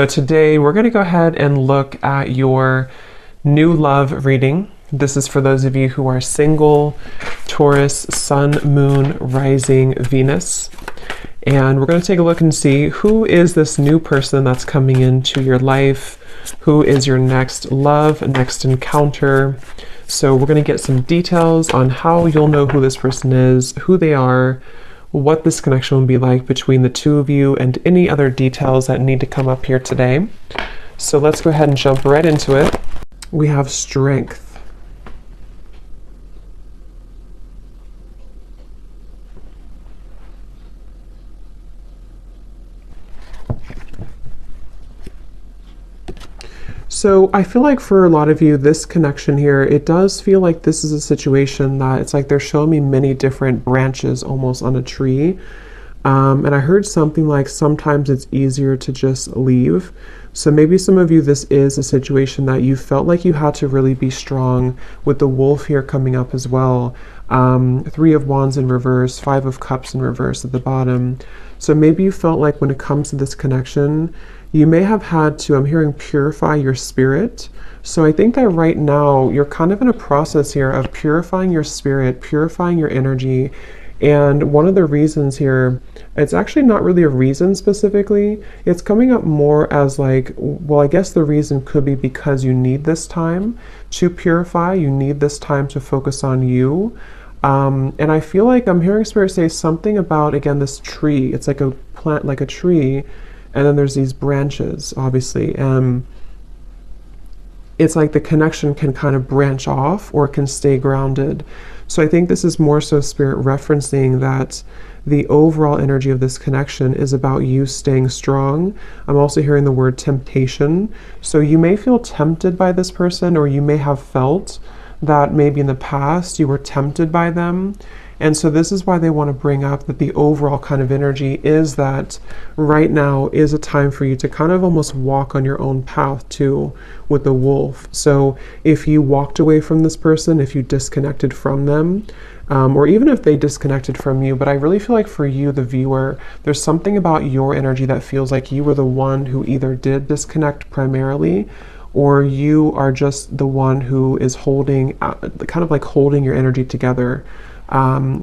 So today we're going to go ahead and look at your new love reading. This is for those of you who are single, Taurus, Sun, Moon, Rising, Venus. And we're going to take a look and see who is this new person that's coming into your life, who is your next love, next encounter. So we're going to get some details on how you'll know who this person is, who they are, what this connection will be like between the two of you, and any other details that need to come up here today. So let's go ahead and jump right into it. We have Strength. So I feel like for a lot of you, this connection here, it does feel like this is a situation that it's like they're showing me many different branches almost on a tree. And I heard something like sometimes it's easier to just leave. So maybe some of you, this is a situation that you felt like you had to really be strong, with the wolf here coming up as well. 3 of Wands in reverse, 5 of Cups in reverse at the bottom. So maybe you felt like when it comes to this connection, you may have had to, I'm hearing, purify your spirit. So I think that right now you're kind of in a process here of purifying your spirit, purifying your energy. And one of the reasons here, it's actually not really a reason specifically. It's coming up more as like, well, I guess the reason could be because you need this time to purify. You need this time to focus on you. And I feel like I'm hearing Spirit say something about, again, this tree. It's like a plant, like a tree. And then there's these branches, obviously. It's like the connection can kind of branch off or can stay grounded. So I think this is more so Spirit referencing that the overall energy of this connection is about you staying strong. I'm also hearing the word temptation. So you may feel tempted by this person, or you may have felt that maybe in the past you were tempted by them. And so this is why they want to bring up that the overall kind of energy is that right now is a time for you to kind of almost walk on your own path too with the wolf. So if you walked away from this person, if you disconnected from them, or even if they disconnected from you, but I really feel like for you, the viewer, there's something about your energy that feels like you were the one who either did disconnect primarily, or you are just the one who is holding, kind of like holding your energy together.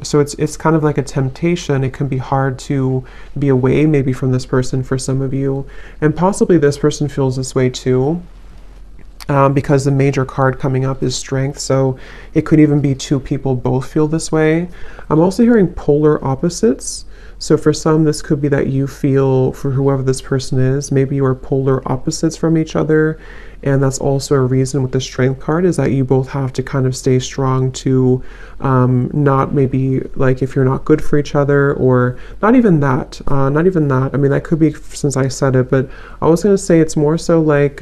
So it's kind of like a temptation. It can be hard to be away maybe from this person for some of you, and possibly this person feels this way too, because the major card coming up is Strength. So it could even be 2 people both feel this way. I'm also hearing polar opposites. So for some, this could be that you feel, for whoever this person is, maybe you are polar opposites from each other. And that's also a reason with the Strength card, is that you both have to kind of stay strong to not maybe like if you're not good for each other, or not even that. I mean, that could be since I said it, but I was going to say it's more so like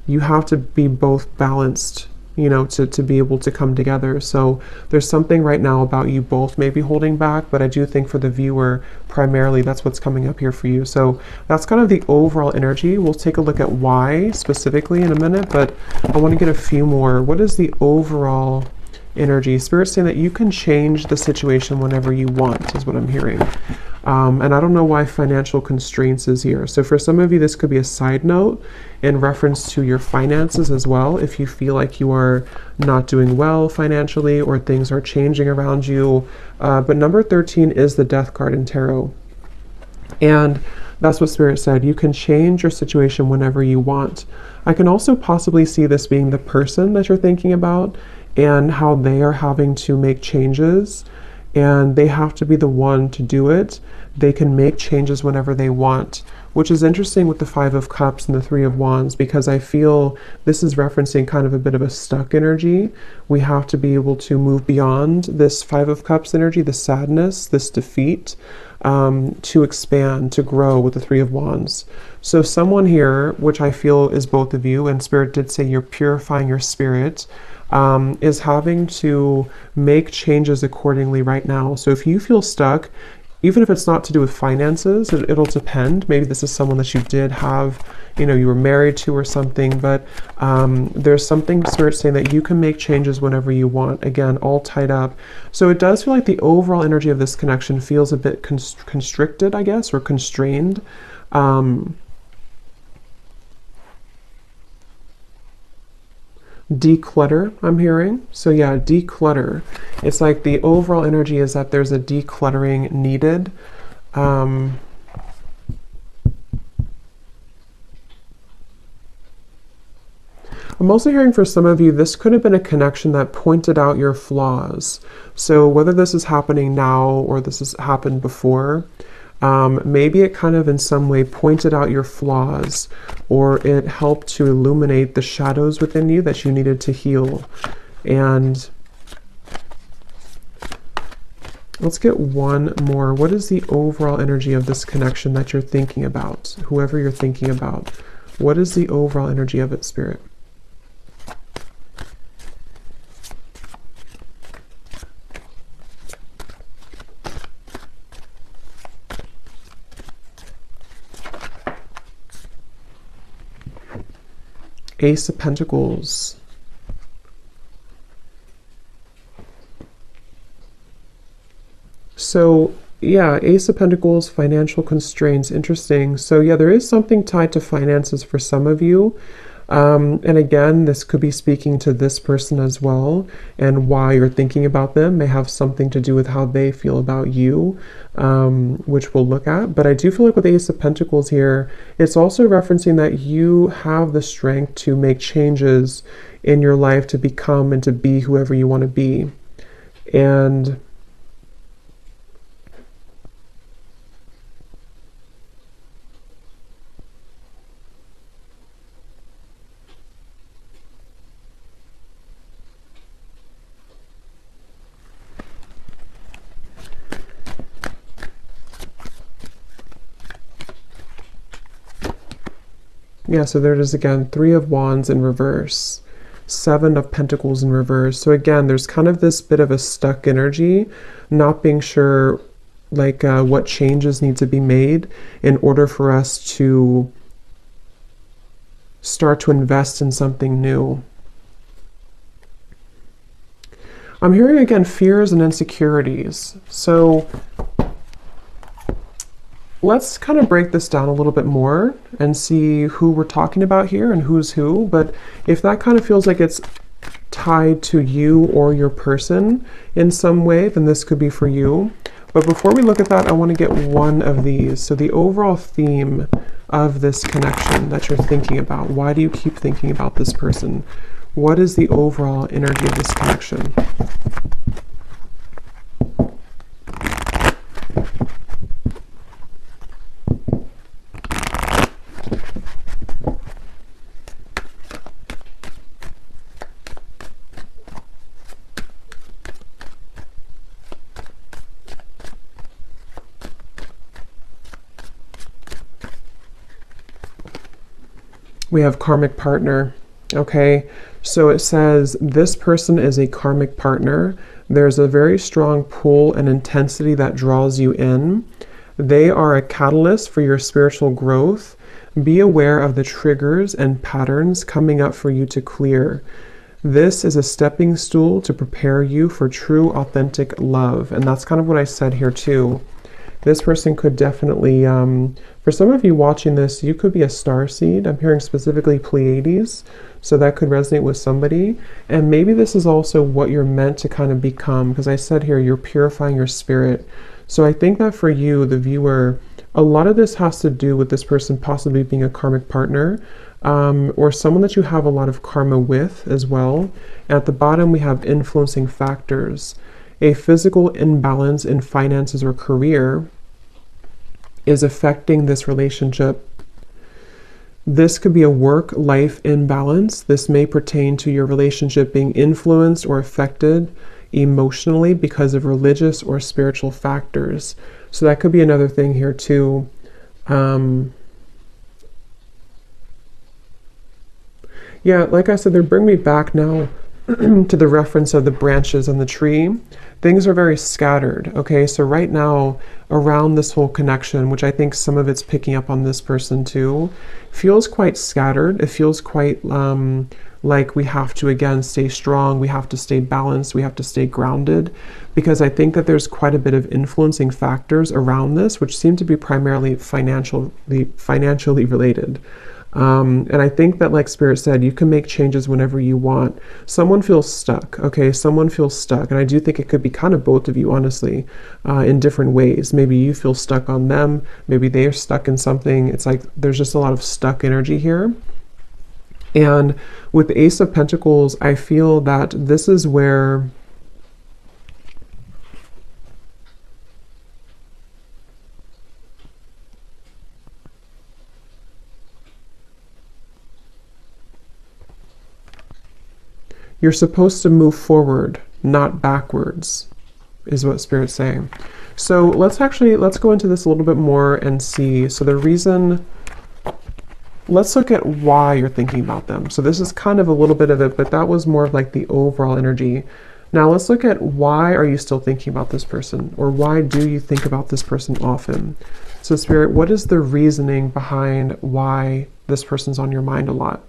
you have to be both balanced, you know, to be able to come together. So there's something right now about you both maybe holding back, but I do think for the viewer, primarily that's what's coming up here for you. So that's kind of the overall energy. We'll take a look at why specifically in a minute, but I want to get a few more. What is the overall energy? Spirit's saying that you can change the situation whenever you want, is what I'm hearing. And I don't know why financial constraints is here. So for some of you, this could be a side note in reference to your finances as well. If you feel like you are not doing well financially, or things are changing around you. But number 13 is the Death card in tarot. And that's what Spirit said. You can change your situation whenever you want. I can also possibly see this being the person that you're thinking about, and how they are having to make changes, and they have to be the one to do it. They can make changes whenever they want, which is interesting with the 5 of Cups and the 3 of Wands, because I feel this is referencing kind of a bit of a stuck energy. We have to be able to move beyond this 5 of Cups energy, the sadness, this defeat, to expand, to grow with the 3 of Wands. So someone here, which I feel is both of you, and Spirit did say you're purifying your spirit, is having to make changes accordingly right now. So if you feel stuck, even if it's not to do with finances, it'll depend. Maybe this is someone that you did have, you know, you were married to or something, but there's something Spirit saying that you can make changes whenever you want, again, all tied up. So it does feel like the overall energy of this connection feels a bit constricted, I guess, or constrained. declutter, I'm hearing. So yeah, declutter. It's like the overall energy is that there's a decluttering needed. I'm also hearing for some of you, this could have been a connection that pointed out your flaws. So whether this is happening now or this has happened before, maybe it kind of in some way pointed out your flaws, or it helped to illuminate the shadows within you that you needed to heal. And let's get one more. What is the overall energy of this connection that you're thinking about? Whoever you're thinking about, what is the overall energy of it, Spirit? Ace of Pentacles. So yeah, Ace of Pentacles, financial constraints, interesting. So yeah, there is something tied to finances for some of you. And again, this could be speaking to this person as well, and why you're thinking about them may have something to do with how they feel about you, which we'll look at. But I do feel like with the Ace of Pentacles here, it's also referencing that you have the strength to make changes in your life to become and to be whoever you want to be. And yeah, so there it is again, Three of Wands in reverse, Seven of Pentacles in reverse. So again, there's kind of this bit of a stuck energy, not being sure like what changes need to be made in order for us to start to invest in something new. I'm hearing again fears and insecurities. So let's kind of break this down a little bit more and see who we're talking about here and who's who. But if that kind of feels like it's tied to you or your person in some way, then this could be for you. But before we look at that, I want to get one of these. So the overall theme of this connection that you're thinking about, why do you keep thinking about this person? What is the overall energy of this connection? We have karmic partner. Okay, so it says this person is a karmic partner. There's a very strong pull and intensity that draws you in. They are a catalyst for your spiritual growth. Be aware of the triggers and patterns coming up for you to clear. This is a stepping stool to prepare you for true, authentic love. And that's kind of what I said here too. This person could definitely, for some of you watching this, you could be a starseed. I'm hearing specifically Pleiades, so that could resonate with somebody. And maybe this is also what you're meant to kind of become, because I said here, you're purifying your spirit. So I think that for you, the viewer, a lot of this has to do with this person possibly being a karmic partner, or someone that you have a lot of karma with as well. At the bottom, we have influencing factors. A physical imbalance in finances or career is affecting this relationship. This could be a work-life imbalance. This may pertain to your relationship being influenced or affected emotionally because of religious or spiritual factors. So that could be another thing here too. Yeah, like I said, they bring me back now to the reference of the branches on the tree. Things are very scattered. Okay, so right now around this whole connection, which I think some of it's picking up on this person too, feels quite scattered. It feels quite like we have to again stay strong, we have to stay balanced, we have to stay grounded, because I think that there's quite a bit of influencing factors around this, which seem to be primarily financially related. And I think that, like Spirit said, you can make changes whenever you want. Someone feels stuck, okay? Someone feels stuck. And I do think it could be kind of both of you, honestly, in different ways. Maybe you feel stuck on them. Maybe they are stuck in something. It's like there's just a lot of stuck energy here. And with the Ace of Pentacles, I feel that this is where you're supposed to move forward, not backwards, is what Spirit's saying. So let's go into this a little bit more and see. So the reason, let's look at why you're thinking about them. So this is kind of a little bit of it, but that was more of like the overall energy. Now let's look at why are you still thinking about this person, or why do you think about this person often? So Spirit, what is the reasoning behind why this person's on your mind a lot?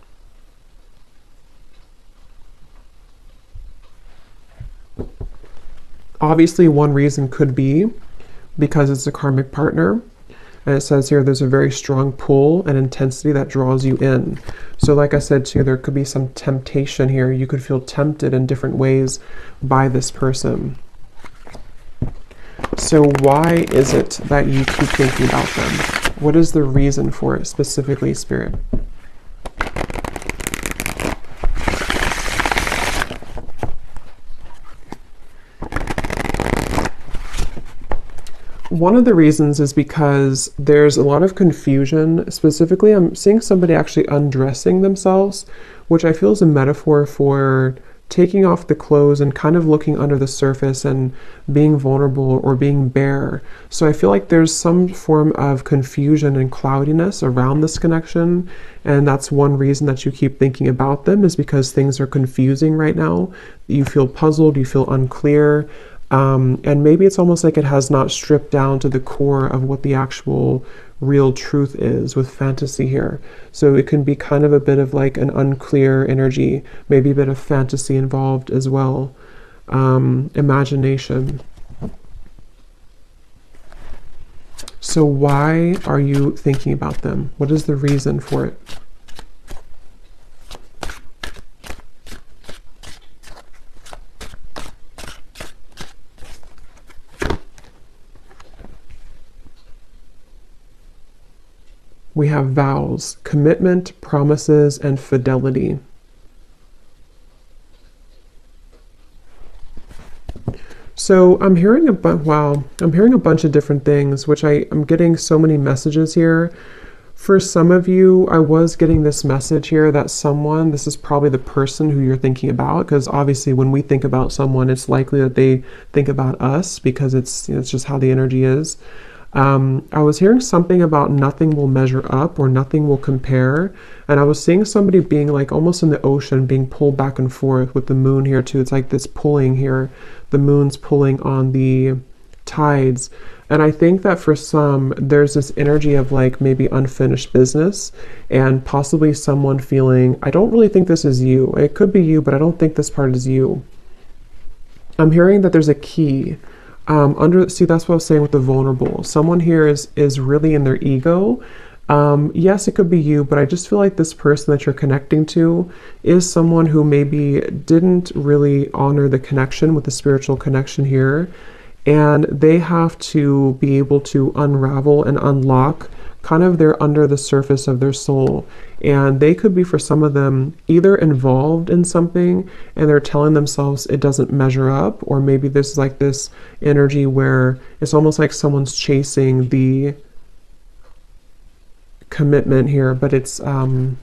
Obviously, one reason could be because it's a karmic partner. And it says here there's a very strong pull and intensity that draws you in. So like I said too, there could be some temptation here. You could feel tempted in different ways by this person. So why is it that you keep thinking about them? What is the reason for it specifically, Spirit? One of the reasons is because there's a lot of confusion. Specifically, I'm seeing somebody actually undressing themselves, which I feel is a metaphor for taking off the clothes and kind of looking under the surface and being vulnerable or being bare. So I feel like there's some form of confusion and cloudiness around this connection. And that's one reason that you keep thinking about them, is because things are confusing right now. You feel puzzled, you feel unclear. And maybe it's almost like it has not stripped down to the core of what the actual real truth is with fantasy here. So it can be kind of a bit of like an unclear energy, maybe a bit of fantasy involved as well. Imagination. So why are you thinking about them? What is the reason for it? We have vows, commitment, promises, and fidelity. So I'm hearing I'm hearing a bunch of different things, which I'm getting so many messages here. For some of you, I was getting this message here that this is probably the person who you're thinking about, because obviously when we think about someone, it's likely that they think about us, because it's just how the energy is. I was hearing something about nothing will measure up or nothing will compare. And I was seeing somebody being like almost in the ocean, being pulled back and forth with the moon here too. It's like this pulling here. The moon's pulling on the tides. And I think that for some, there's this energy of like maybe unfinished business, and possibly someone feeling, I don't really think this is you. It could be you, but I don't think this part is you. I'm hearing that there's a key. See, that's what I was saying with the vulnerable. Someone here is really in their ego. Yes, it could be you, but I just feel like this person that you're connecting to is someone who maybe didn't really honor the connection with the spiritual connection here. And they have to be able to unravel and unlock kind of their under the surface of their soul. And they could be, for some of them, either involved in something and they're telling themselves it doesn't measure up, or maybe there's like this energy where it's almost like someone's chasing the commitment here, but it's I'm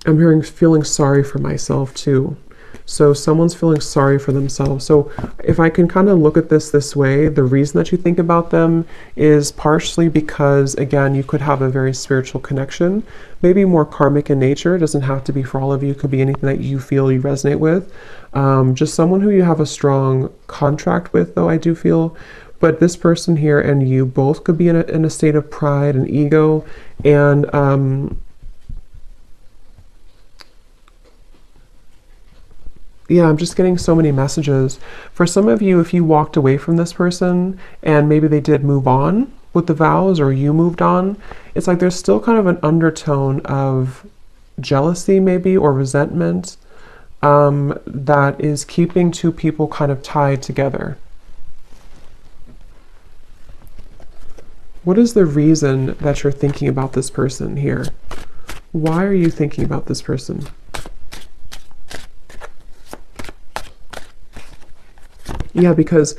feeling sorry for myself too. So someone's feeling sorry for themselves. So if I can kind of look at this way, the reason that you think about them is partially because, again, you could have a very spiritual connection, maybe more karmic in nature. It doesn't have to be for all of you. It could be anything that you feel you resonate with. Just someone who you have a strong contract with, though, I do feel. But this person here and you both could be in a state of pride and ego, and yeah, I'm just getting so many messages. For some of you, if you walked away from this person and maybe they did move on, with the vows, or you moved on, it's like there's still kind of an undertone of jealousy maybe, or resentment, that is keeping two people kind of tied together. What is the reason that you're thinking about this person here? Why are you thinking about this person? Yeah, because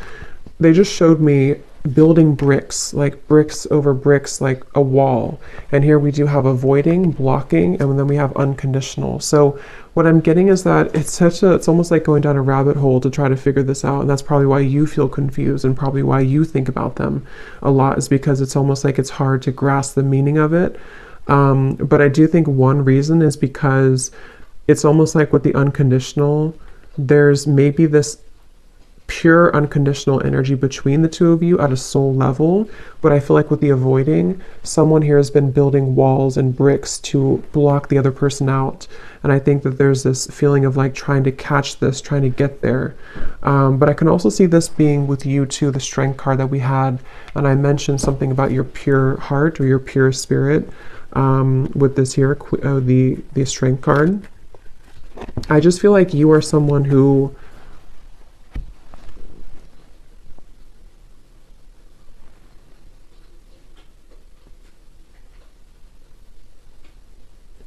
they just showed me building bricks, like bricks over bricks, like a wall. And here we do have avoiding, blocking, and then we have unconditional. So what I'm getting is that it's almost like going down a rabbit hole to try to figure this out. And that's probably why you feel confused, and probably why you think about them a lot, is because it's almost like it's hard to grasp the meaning of it. But I do think one reason is because it's almost like with the unconditional, there's maybe this pure unconditional energy between the two of you at a soul level. But I feel like with the avoiding, someone here has been building walls and bricks to block the other person out. And I think that there's this feeling of like trying to catch this, trying to get there. But I can also see this being with you too, the strength card that we had. And I mentioned something about your pure heart or your pure spirit with this here, the strength card. I just feel like you are someone who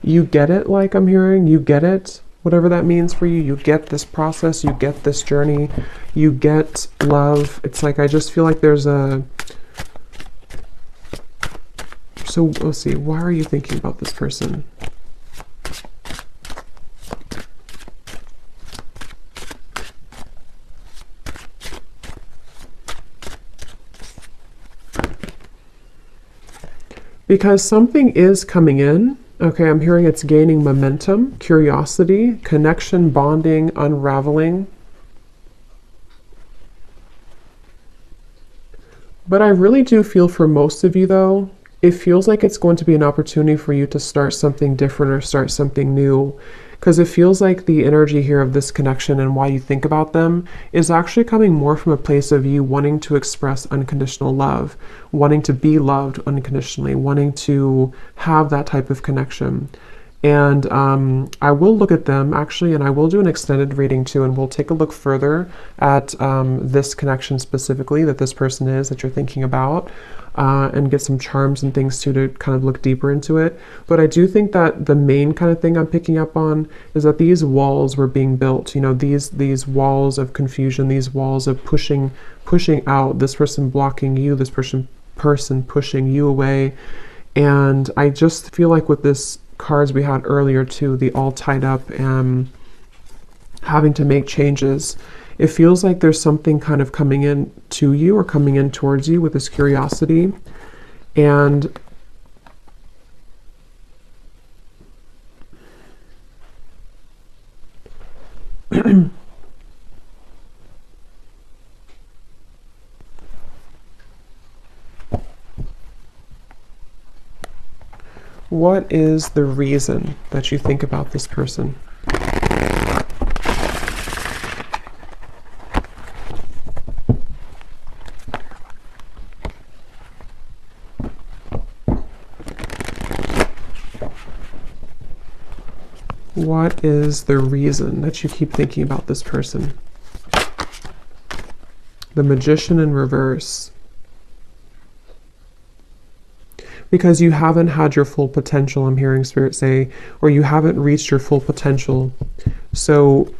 you get it, like I'm hearing, you get it, whatever that means for you. You get this process, you get this journey, you get love. It's like, I just feel like there's a... So let's see, why are you thinking about this person? Because something is coming in. Okay, I'm hearing it's gaining momentum, curiosity, connection, bonding, unraveling. But I really do feel for most of you though, it feels like it's going to be an opportunity for you to start something different or start something new. Because it feels like the energy here of this connection and why you think about them is actually coming more from a place of you wanting to express unconditional love, wanting to be loved unconditionally, wanting to have that type of connection. And I will look at them actually, and I will do an extended reading too, and we'll take a look further at this connection specifically that this person is that you're thinking about. And get some charms and things too to kind of look deeper into it. But I do think that the main kind of thing I'm picking up on is that these walls were being built, you know, these walls of confusion, these walls of pushing out, this person blocking you, this person pushing you away. And I just feel like with this cards we had earlier too, the all tied up and having to make changes, it feels like there's something kind of coming in to you or coming in towards you with this curiosity. And what is the reason that you think about this person? What is the reason that you keep thinking about this person? The Magician in reverse. Because you haven't had your full potential, I'm hearing Spirit say, or you haven't reached your full potential. So,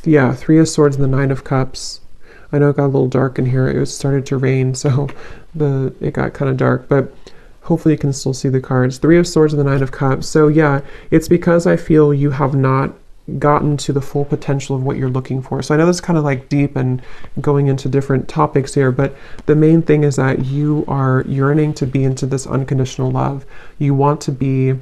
yeah, Three of Swords and the Nine of Cups. I know it got a little dark in here. It started to rain, so it got kind of dark, but hopefully you can still see the cards. Three of Swords and the Nine of Cups. So yeah, it's because I feel you have not gotten to the full potential of what you're looking for. So I know this is kind of like deep and going into different topics here, but the main thing is that you are yearning to be into this unconditional love. You want to be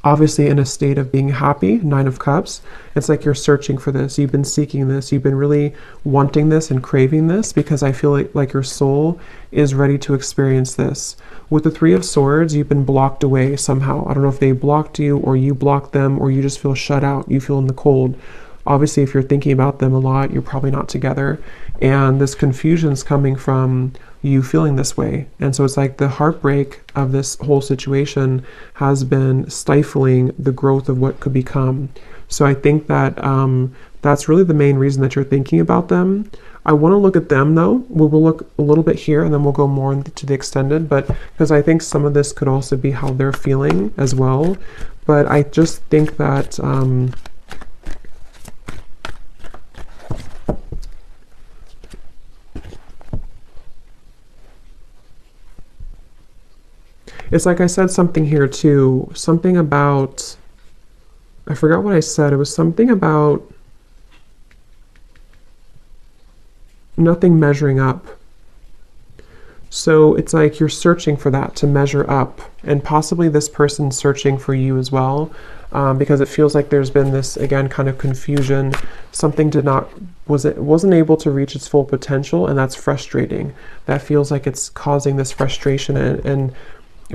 obviously in a state of being happy, Nine of Cups. It's like you're searching for this. You've been seeking this. You've been really wanting this and craving this, because I feel like your soul is ready to experience this. With the Three of Swords, you've been blocked away somehow. I don't know if they blocked you or you blocked them, or you just feel shut out. You feel in the cold. Obviously, if you're thinking about them a lot, you're probably not together. And this confusion is coming from you feeling this way. And so it's like the heartbreak of this whole situation has been stifling the growth of what could become. So I think that that's really the main reason that you're thinking about them. I want to look at them though. We will look a little bit here and then we'll go more into the extended, but because I think some of this could also be how they're feeling as well. But I just think that it's like I said something here too, something about, I forgot what I said. It was something about nothing measuring up. So it's like you're searching for that to measure up, and possibly this person's searching for you as well, because it feels like there's been this, again, kind of confusion. Something wasn't able to reach its full potential, and that's frustrating. That feels like it's causing this frustration, and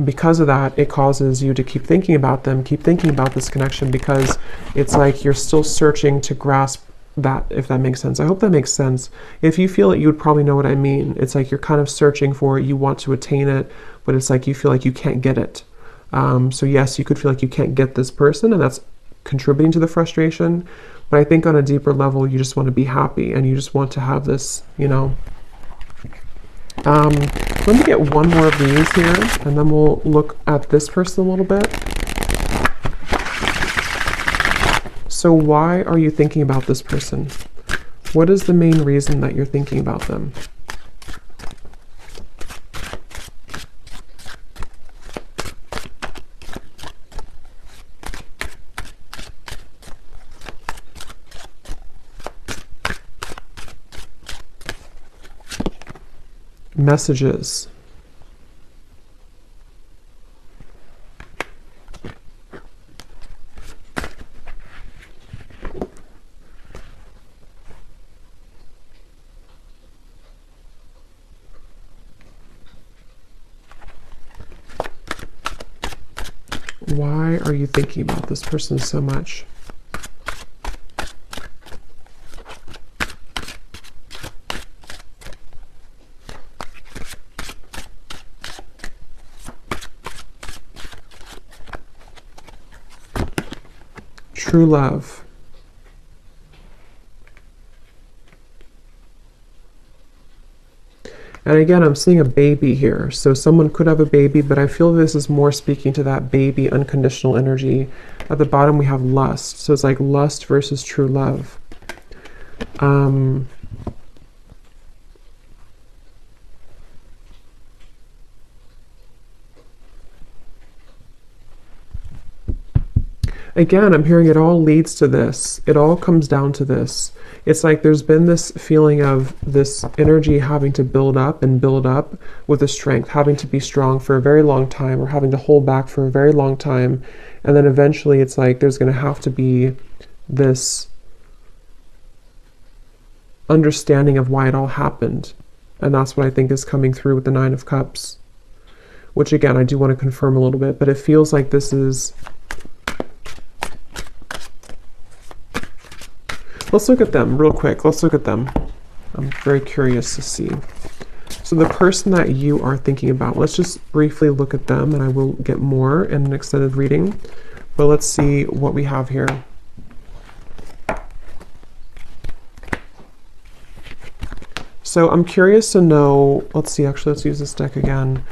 because of that, it causes you to keep thinking about them, keep thinking about this connection, because it's like you're still searching to grasp that, if that makes sense. I hope that makes sense. If you feel it, you would probably know what I mean. It's like you're kind of searching for it, you want to attain it, but it's like you feel like you can't get it. So yes, you could feel like you can't get this person, and that's contributing to the frustration. But I think on a deeper level, you just want to be happy, and you just want to have this, you know. Let me get one more of these here, and then we'll look at this person a little bit. So why are you thinking about this person? What is the main reason that you're thinking about them? Messages. Why are you thinking about this person so much? True love. And again, I'm seeing a baby here. So someone could have a baby, but I feel this is more speaking to that baby unconditional energy. At the bottom, we have lust. So it's like lust versus true love. Again, I'm hearing it all leads to this. It all comes down to this. It's like there's been this feeling of this energy having to build up and build up with the strength, having to be strong for a very long time, or having to hold back for a very long time. And then eventually it's like there's going to have to be this understanding of why it all happened. And that's what I think is coming through with the Nine of Cups, which again, I do want to confirm a little bit, but it feels like this is... Let's look at them real quick. Let's look at them. I'm very curious to see. So the person that you are thinking about, let's just briefly look at them, and I will get more in an extended reading. But let's see what we have here. So I'm curious to know, let's see, actually, let's use this deck again.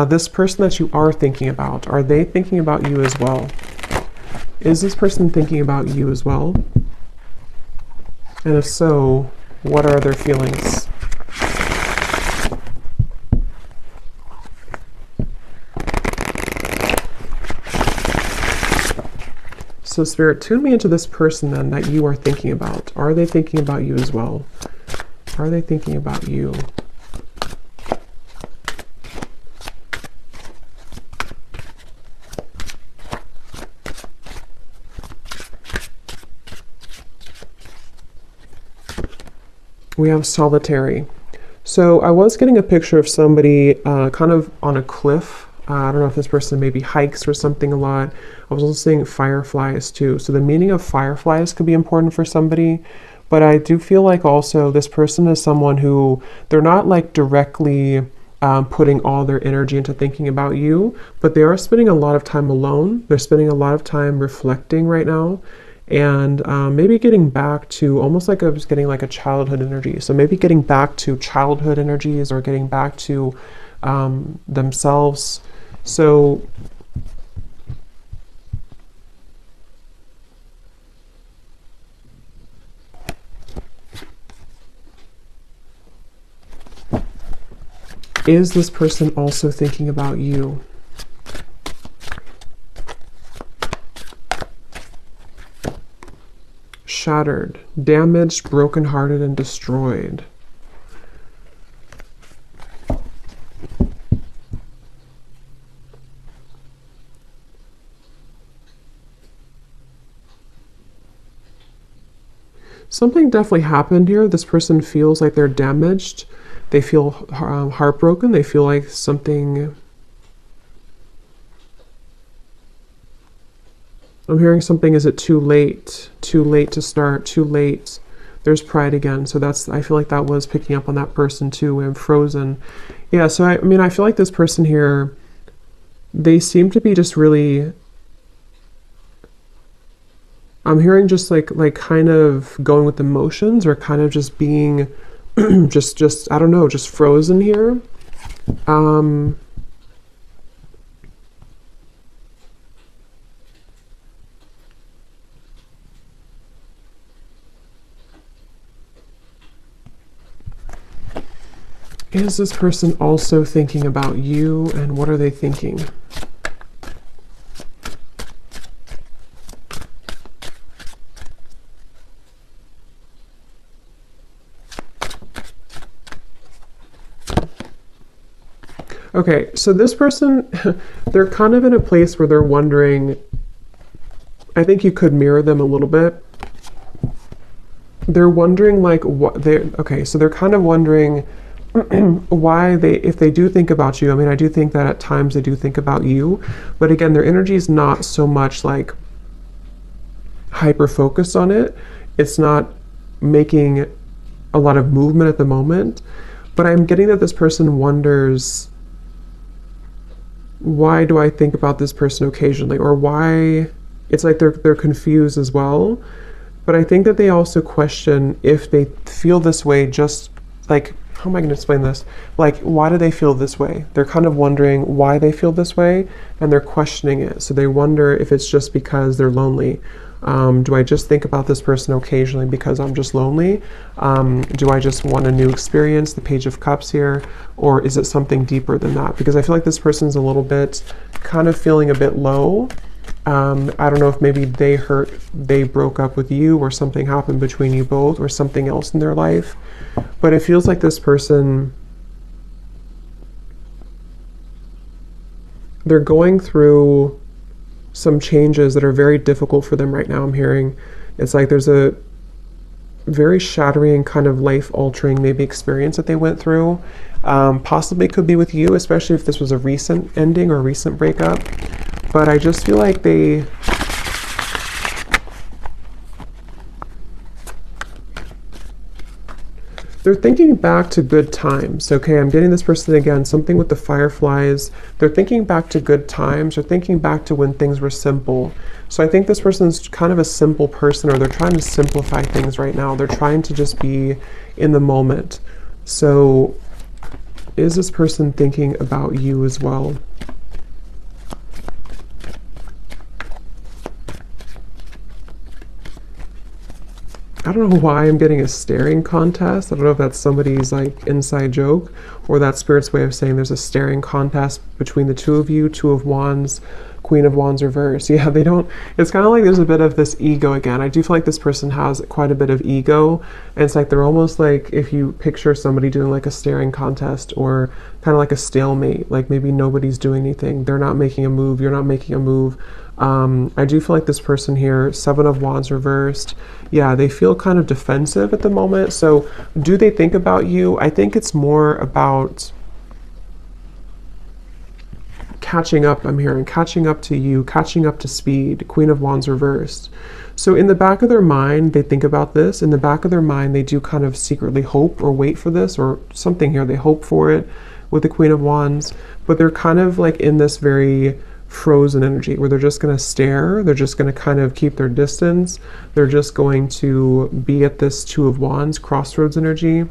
This person that you are thinking about, are they thinking about you as well? Is this person thinking about you as well? And if so, what are their feelings? So Spirit, tune me into this person then that you are thinking about. Are they thinking about you as well? Are they thinking about you? We have solitary. So I was getting a picture of somebody kind of on a cliff, I don't know if this person maybe hikes or something a lot. I was also seeing fireflies too. So the meaning of fireflies could be important for somebody. But I do feel like also this person is someone who, they're not like directly putting all their energy into thinking about you, but they are spending a lot of time alone. They're spending a lot of time reflecting right now, and maybe getting back to almost like I was getting like a childhood energy. So maybe getting back to childhood energies or getting back to themselves. So is this person also thinking about you? Shattered, damaged, brokenhearted, and destroyed. Something definitely happened here. This person feels like they're damaged. They feel heartbroken. They feel like something... I'm hearing something, is it too late? Too late to start, too late. There's pride again. So that's, I feel like that was picking up on that person too. I'm frozen. Yeah, so I mean, I feel like this person here, they seem to be just really... I'm hearing just like kind of going with emotions, or kind of just being just I don't know, just frozen here. Is this person also thinking about you, and what are they thinking? Okay, so this person, they're kind of in a place where they're wondering, I think you could mirror them a little bit. They're wondering like what they're, okay, so they're kind of wondering why they, if they do think about you, I mean, I do think that at times they do think about you, but again, their energy is not so much like hyper focused on it. It's not making a lot of movement at the moment, but I'm getting that this person wonders, why do I think about this person occasionally, or why, it's like they're confused as well. But I think that they also question if they feel this way, just like, how am I going to explain this? Like, why do they feel this way? They're kind of wondering why they feel this way, and they're questioning it. So they wonder if it's just because they're lonely. Do I just think about this person occasionally because I'm just lonely? Do I just want a new experience, the Page of Cups here? Or is it something deeper than that? Because I feel like this person's a little bit kind of feeling a bit low. I don't know if maybe they broke up with you, or something happened between you both, or something else in their life. But it feels like this person, they're going through some changes that are very difficult for them right now. I'm hearing it's like there's a very shattering, kind of life altering maybe experience that they went through. Possibly could be with you, especially if this was a recent ending or recent breakup. But I just feel like they're thinking back to good times. Okay, I'm getting this person again, something with the fireflies. They're thinking back to good times. They're thinking back to when things were simple. So I think this person's kind of a simple person, or they're trying to simplify things right now. They're trying to just be in the moment. So is this person thinking about you as well? I don't know why I'm getting a staring contest. I don't know if that's somebody's like inside joke, or that's Spirit's way of saying there's a staring contest between the two of you. Two of Wands, Queen of Wands reverse. Yeah, they don't, it's kind of like there's a bit of this ego again. I do feel like this person has quite a bit of ego, and it's like they're almost like, if you picture somebody doing like a staring contest, or kind of like a stalemate, like maybe nobody's doing anything. They're not making a move. You're not making a move. I do feel like this person here, Seven of Wands reversed, yeah, they feel kind of defensive at the moment. So do they think about you? I think it's more about catching up, I'm hearing, catching up to you, catching up to speed, Queen of Wands reversed. So in the back of their mind, they think about this. In the back of their mind, they do kind of secretly hope or wait for this or something here. They hope for it with the Queen of Wands, but they're kind of like in this very frozen energy where they're just going to stare. They're just going to kind of keep their distance. They're just going to be at this Two of Wands crossroads energy.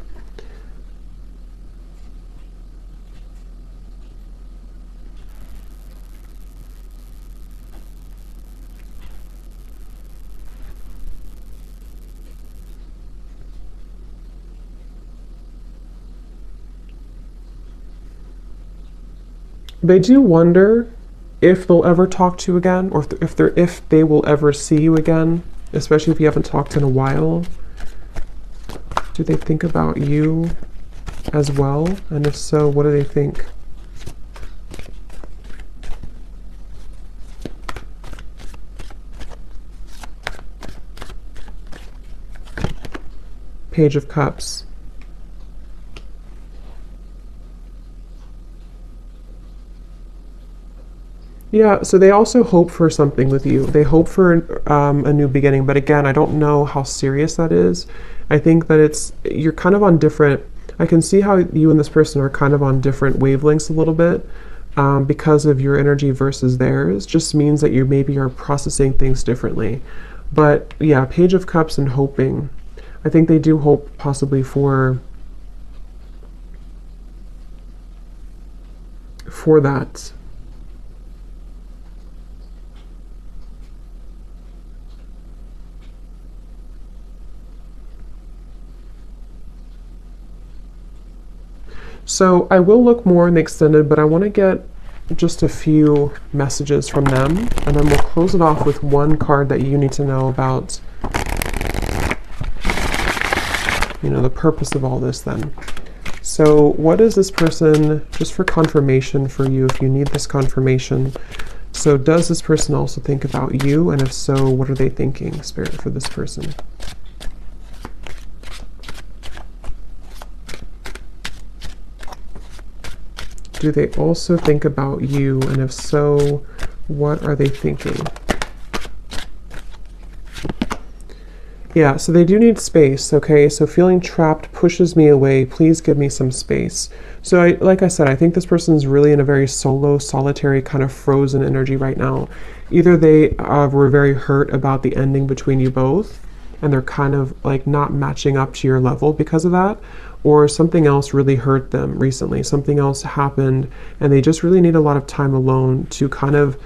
They do wonder if they'll ever talk to you again, or if they will ever see you again, especially if you haven't talked in a while. Do they think about you as well? And if so, what do they think? Page of Cups. Yeah, so they also hope for something with you. They hope for a new beginning, but again, I don't know how serious that is. I think that you're kind of on different, I can see how you and this person are kind of on different wavelengths a little bit because of your energy versus theirs. Just means that you maybe are processing things differently. But yeah, Page of Cups and hoping. I think they do hope possibly for that. So I will look more in the extended, but I want to get just a few messages from them, and then we'll close it off with one card that you need to know about, the purpose of all this then. So what is this person, just for confirmation for you, if you need this confirmation, so does this person also think about you? And if so, what are they thinking, Spirit, for this person? Do they also think about you? And if so, what are they thinking? Yeah, so they do need space, okay? So feeling trapped pushes me away. Please give me some space. So like I said, I think this person is really in a very solo, solitary, kind of frozen energy right now. Either they were very hurt about the ending between you both, and they're kind of like not matching up to your level because of that, or something else really hurt them recently. Something else happened, and they just really need a lot of time alone to kind of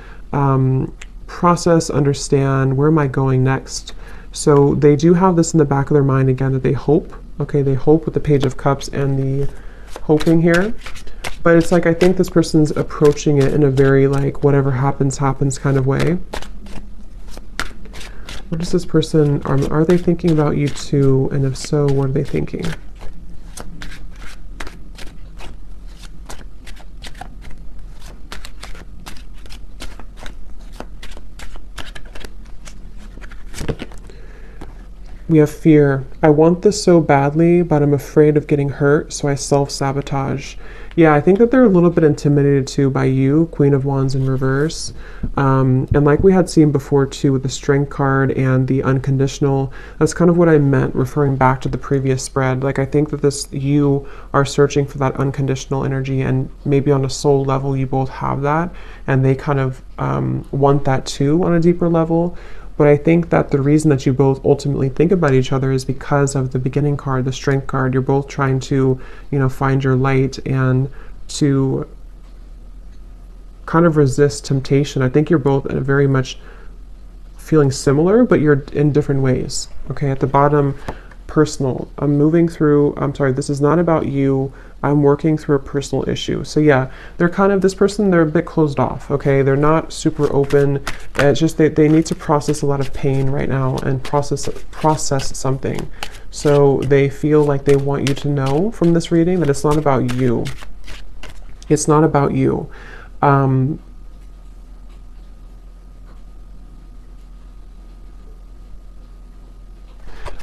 process, understand, where am I going next? So they do have this in the back of their mind again, that they hope. Okay, they hope with the Page of Cups and the hoping here. But it's like, I think this person's approaching it in a very like, whatever happens, happens kind of way. What is this person, are they thinking about you too? And if so, what are they thinking? We have fear. I want this so badly, but I'm afraid of getting hurt, so I self-sabotage. Yeah, I think that they're a little bit intimidated too by you, Queen of Wands in reverse. And like we had seen before too with the Strength card and the unconditional, that's kind of what I meant referring back to the previous spread. Like I think that you are searching for that unconditional energy, and maybe on a soul level you both have that, and they kind of want that too on a deeper level. But I think that the reason that you both ultimately think about each other is because of the beginning card, the Strength card. You're both trying to, find your light and to kind of resist temptation. I think you're both very much feeling similar, but you're in different ways. Okay, at the bottom, personal. This is not about you. I'm working through a personal issue. So yeah, they're a bit closed off, okay? They're not super open. It's just they need to process a lot of pain right now and process something. So they feel like they want you to know from this reading that it's not about you. It's not about you.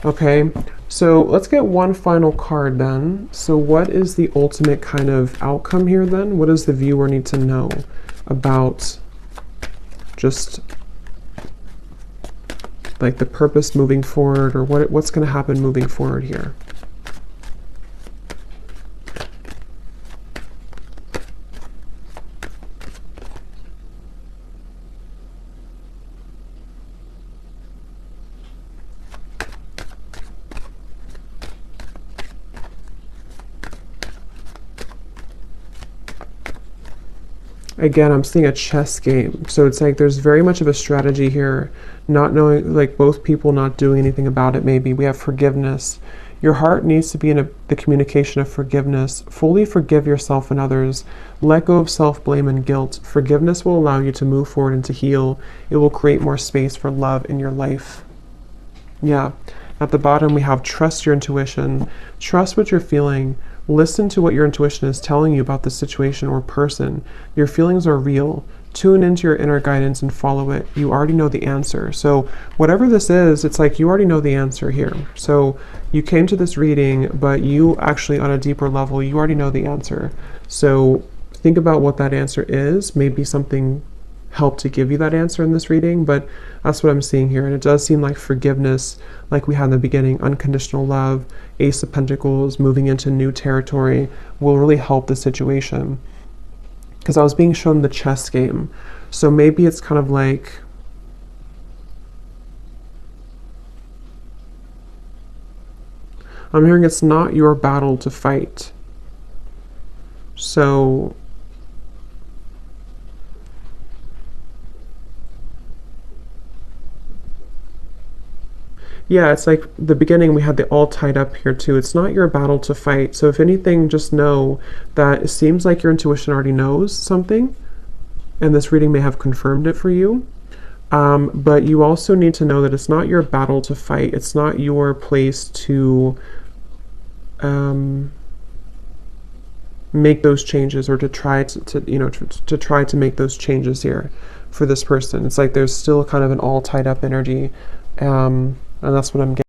Okay, so let's get one final card then. So what is the ultimate kind of outcome here then? What does the viewer need to know? about just like the purpose moving forward, or what's going to happen moving forward here. Again, I'm seeing a chess game. So it's like there's very much of a strategy here, not knowing, like both people not doing anything about it maybe. We have forgiveness. Your heart needs to be in the communication of forgiveness. Fully forgive yourself and others. Let go of self-blame and guilt. Forgiveness will allow you to move forward and to heal. It will create more space for love in your life. Yeah. At the bottom, we have trust your intuition. Trust what you're feeling. Listen to what your intuition is telling you about the situation or person. Your feelings are real. Tune into your inner guidance and follow it. You already know the answer. So whatever this is, it's like you already know the answer here. So you came to this reading, but you actually, on a deeper level, you already know the answer. So think about what that answer is. Maybe something helped to give you that answer in this reading, but that's what I'm seeing here. And it does seem like forgiveness, like we had in the beginning, unconditional love, Ace of Pentacles, moving into new territory, will really help the situation. Because I was being shown the chess game. So maybe it's kind of like, I'm hearing it's not your battle to fight. So yeah, it's like the beginning, we had the all tied up here too. It's not your battle to fight. So if anything, just know that it seems like your intuition already knows something, and this reading may have confirmed it for you. But you also need to know that it's not your battle to fight. It's not your place to make those changes, or to try to try to make those changes here for this person. It's like there's still kind of an all tied up energy. And that's what I'm getting.